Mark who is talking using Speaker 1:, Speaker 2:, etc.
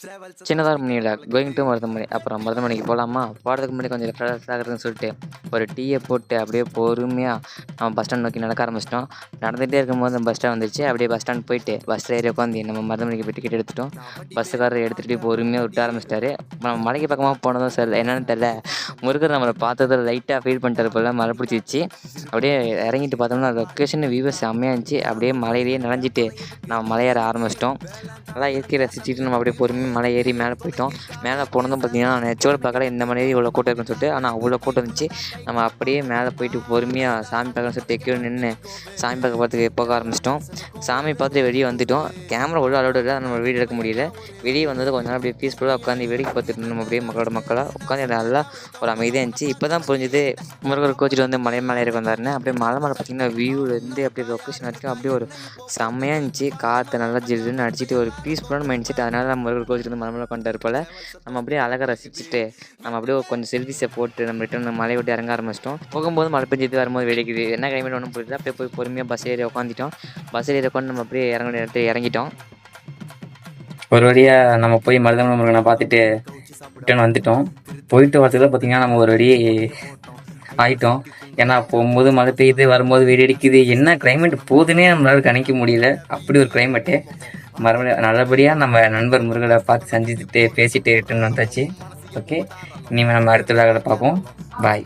Speaker 1: சின்னதாக முடியல going to Marudhamalai. அப்புறம் மருதமலைக்கு போகலாமா, போகிறதுக்கு முன்னாடி கொஞ்சம் ஃப்ரெஷ் ஆகிறதுன்னு சொல்லிட்டு ஒரு டீயை போட்டு அப்படியே பொறுமையாக நம்ம பஸ் ஸ்டாண்ட் நோக்கி நடக்க ஆரம்பிச்சிட்டோம். நடந்துகிட்டே இருக்கும்போது பஸ் ஸ்டாண்ட் வந்துச்சு. அப்படியே பஸ் ஸ்டாண்ட் போயிட்டு பஸ்ஸில் ஏறி உட்காந்து நம்ம மருதமலைக்கு போய் டிக்கெட் எடுத்துட்டோம். பஸ்ஸுக்காரர் எடுத்துகிட்டு பொறுமையாக விட்டு ஆரம்பிச்சிட்டாரு. நம்ம மலைக்கு பக்கமாக போனதும் சார் என்னென்னு தெரில, முருகர் நம்மளை பார்த்ததில் லைட்டாக ஃபீல் பண்ணிட்டாரு போல், மழை பிடிச்சிச்சு. அப்படியே இறங்கிட்டு பார்த்தோம்னா லொக்கேஷன் வியூவை செம்மையாக இருந்துச்சு. அப்படியே மலையிலேயே நனைஞ்சிட்டு நம்ம மலையேற ஆரம்பிச்சிட்டோம். நல்லா இயற்கையை ரசிச்சுட்டு நம்ம அப்படியே பொறுமையாக மலை ஏறி மேலே போயிட்டோம். மேலே போனதும் பார்த்தீங்கன்னா நெச்சோடு பார்க்கல இந்த மலையே இவ்வளோ கூட்டம் இருக்குன்னு சொல்லிட்டு, ஆனால் அவ்வளோ கூட்டம் இருந்துச்சு. நம்ம அப்படியே மேலே போயிட்டு பொறுமையாக சாமி பார்க்கணும்னு சொல்லிட்டு கீழே நின்று சாமி பார்க்கறதுக்கு போக ஆரம்பிச்சிட்டோம். சாமி பார்த்துட்டு வெளியே வந்துவிட்டோம். கேமரா உள்ள அலோடு இல்லை, நம்ம வீடியோ எடுக்க முடியல. வெளியே வந்தது கொஞ்ச நேரம் அப்படியே பீஸ்ஃபுல்லாக உட்காந்து வேடிக்கை பார்த்துட்டு நம்ம அப்படியே மக்களாக உட்காந்து நல்லா ஒரு அமைதியாக இருந்துச்சு. இப்போ தான் புரிஞ்சுது முருகர் கோச்சிட்டு வந்து மலை மேலே ஏறி வந்தாருன்னு. அப்படியே மலை மேலே பார்த்தீங்கன்னா வியூவிலேருந்து அப்படியே லொக்கேஷன் வரைக்கும் அப்படியே ஒரு செம்மையாக இருந்துச்சு. காற்று நல்லா ஜில்லுன்னு அடிச்சுட்டு ஒரு பீஸ்ஃபுல்லான மைண்ட் செட். அதனால நம்ம முருகர் கோச்சிட்டு வந்து மலை மேலே கொண்டாரு போல். நம்ம அப்படியே அழகாக ரசிச்சுட்டு நம்ம அப்படியே கொஞ்சம் செல்ஃபிஸை போட்டு நம்ம ரிட்டன் மலையை விட்டு இறங்க ஆரம்பிச்சிட்டோம். போகும்போது மழை பெஞ்சிட்டு வரும்போது வெடிக்குது, என்ன கிளைமேட் ஒன்றும் புரியல. அப்படியே போய் பொறுமையாக பஸ் ஏறி உட்காந்துட்டோம். பஸ் ஏறி உட்காந்து நம்ம அப்படியே இறங்க இடத்துல இறங்கிட்டோம்.
Speaker 2: ஒரு வழியாக நம்ம போய் மருதமலை முருகனை பார்த்துட்டு ரிட்டர்ன் வந்துட்டோம். போயிட்டு வரதுல பார்த்தீங்கன்னா நம்ம ஒரு வழி ஆகிட்டோம். ஏன்னா போகும்போது மழை பெய்யுது, வரும்போது வெடி அடிக்குது, என்ன கிளைமேட் போகுதுன்னே நம்மளால கணிக்க முடியல. அப்படி ஒரு கிளைமேட்டு. மறுபடியும் நல்லபடியாக நம்ம நண்பர் முருகனை பார்த்து சந்திச்சுட்டு பேசிட்டு ரிட்டர்ன் வந்தாச்சு. ஓகே, இனிமேல் நம்ம அடுத்த விழாவில் பார்ப்போம். பாய்.